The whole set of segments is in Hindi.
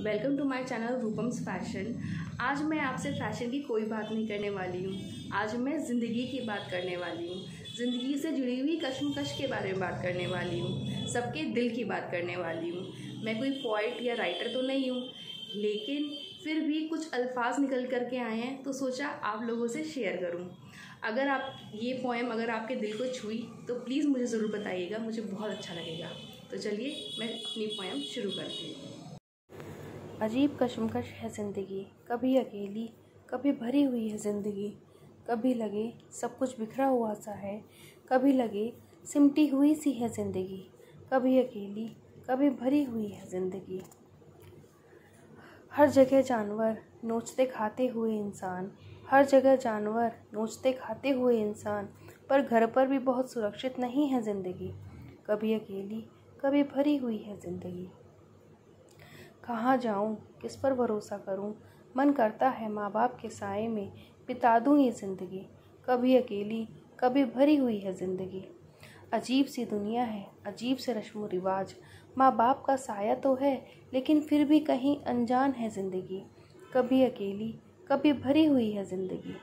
Welcome to my channel Rupam's fashion. आज मैं आपसे फ़ैशन की कोई बात नहीं करने वाली हूँ। आज मैं ज़िंदगी की बात करने वाली हूँ। ज़िंदगी से जुड़ी हुई कश्मकश के बारे में बात करने वाली हूँ। सबके दिल की बात करने वाली हूँ। मैं कोई पोइट या राइटर तो नहीं हूँ, लेकिन फिर भी कुछ अल्फाज निकल कर के आए हैं तो सोचा आप लोगों से शेयर करूँ। अगर आप ये पोएम अगर आपके दिल को छुई तो प्लीज़ मुझे ज़रूर बताइएगा, मुझे बहुत अच्छा लगेगा। तो चलिए मैं अपनी पोएम शुरू करती हूँ। अजीब कश्मकश है ज़िंदगी, कभी अकेली कभी भरी हुई है ज़िंदगी। कभी लगे सब कुछ बिखरा हुआ सा है, कभी लगे सिमटी हुई सी है ज़िंदगी। कभी अकेली कभी भरी हुई है ज़िंदगी। हर जगह जानवर नोचते खाते हुए इंसान, हर जगह जानवर नोचते खाते हुए इंसान, पर घर पर भी बहुत सुरक्षित नहीं है ज़िंदगी। कभी अकेली कभी भरी हुई है ज़िंदगी। कहाँ जाऊँ, किस पर भरोसा करूँ, मन करता है माँ बाप के साए में बिता दूँ ये ज़िंदगी। कभी अकेली कभी भरी हुई है ज़िंदगी। अजीब सी दुनिया है, अजीब से रस्म रिवाज, माँ बाप का साया तो है लेकिन फिर भी कहीं अनजान है ज़िंदगी। कभी अकेली कभी भरी हुई है ज़िंदगी।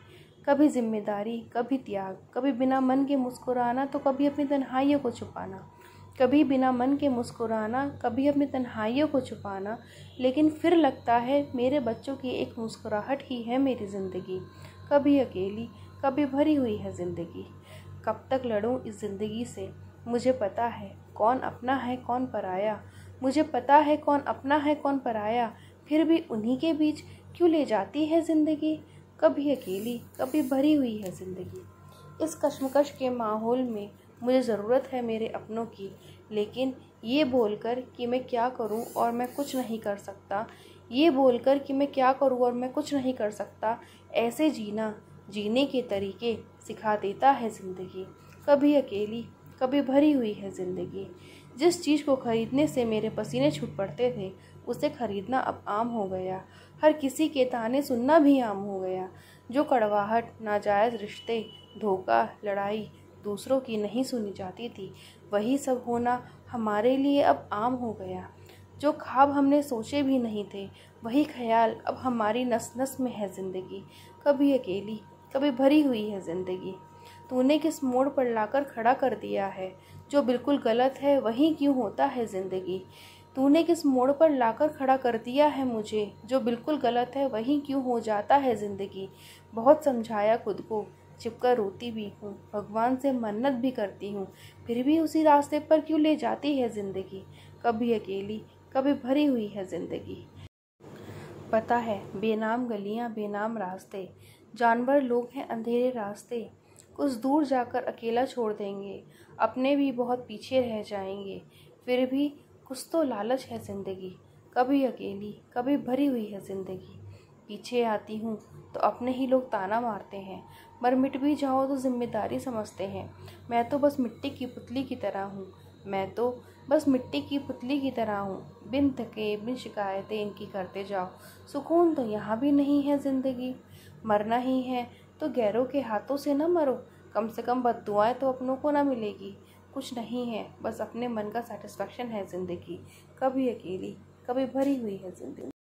कभी जिम्मेदारी कभी त्याग, कभी बिना मन के मुस्कुराना तो कभी अपनी तन्हाइयों को छुपाना। कभी बिना मन के मुस्कुराना, कभी अपनी तन्हाइयों को छुपाना, लेकिन फिर लगता है मेरे बच्चों की एक मुस्कुराहट ही है मेरी ज़िंदगी। कभी अकेली कभी भरी हुई है ज़िंदगी। कब तक लड़ूं इस ज़िंदगी से, मुझे पता है कौन अपना है कौन पराया। मुझे पता है कौन अपना है कौन पराया, फिर भी उन्हीं के बीच क्यों ले जाती है ज़िंदगी। कभी अकेली कभी भरी हुई है ज़िंदगी। इस कश्मकश के माहौल में मुझे ज़रूरत है मेरे अपनों की, लेकिन ये बोलकर कि मैं क्या करूं और मैं कुछ नहीं कर सकता, ये बोलकर कि मैं क्या करूं और मैं कुछ नहीं कर सकता, ऐसे जीने के तरीके सिखा देता है ज़िंदगी। कभी अकेली कभी भरी हुई है ज़िंदगी। जिस चीज़ को खरीदने से मेरे पसीने छूट पड़ते थे, उसे खरीदना अब आम हो गया। हर किसी के ताने सुनना भी आम हो गया। जो कड़वाहट, नाजायज़ रिश्ते, धोखा, लड़ाई दूसरों की नहीं सुनी जाती थी, वही सब होना हमारे लिए अब आम हो गया। जो ख्वाब हमने सोचे भी नहीं थे, वही ख्याल अब हमारी नस नस में है ज़िंदगी। कभी अकेली कभी भरी हुई है ज़िंदगी। तूने किस मोड़ पर लाकर खड़ा कर दिया है, जो बिल्कुल गलत है वही क्यों होता है ज़िंदगी। तूने किस मोड़ पर लाकर खड़ा कर दिया है मुझे, जो बिल्कुल गलत है वही क्यों हो जाता है ज़िंदगी। बहुत समझाया खुद को, छिपकर रोती भी हूँ, भगवान से मन्नत भी करती हूँ, फिर भी उसी रास्ते पर क्यों ले जाती है ज़िंदगी। कभी अकेली कभी भरी हुई है ज़िंदगी। पता है बेनाम गलियाँ बेनाम रास्ते, जानवर लोग हैं अंधेरे रास्ते। कुछ दूर जाकर अकेला छोड़ देंगे, अपने भी बहुत पीछे रह जाएंगे, फिर भी कुछ तो लालच है ज़िंदगी। कभी अकेली कभी भरी हुई है ज़िंदगी। पीछे आती हूँ तो अपने ही लोग ताना मारते हैं, मर मिट भी जाओ तो जिम्मेदारी समझते हैं। मैं तो बस मिट्टी की पुतली की तरह हूँ, मैं तो बस मिट्टी की पुतली की तरह हूँ। बिन थके बिन शिकायतें इनकी करते जाओ, सुकून तो यहाँ भी नहीं है ज़िंदगी। मरना ही है तो गैरों के हाथों से न मरो, कम से कम बद्दुआएं तो अपनों को ना मिलेगी। कुछ नहीं है बस अपने मन का सेटिस्फेक्शन है ज़िंदगी। कभी अकेली कभी भरी हुई है ज़िंदगी।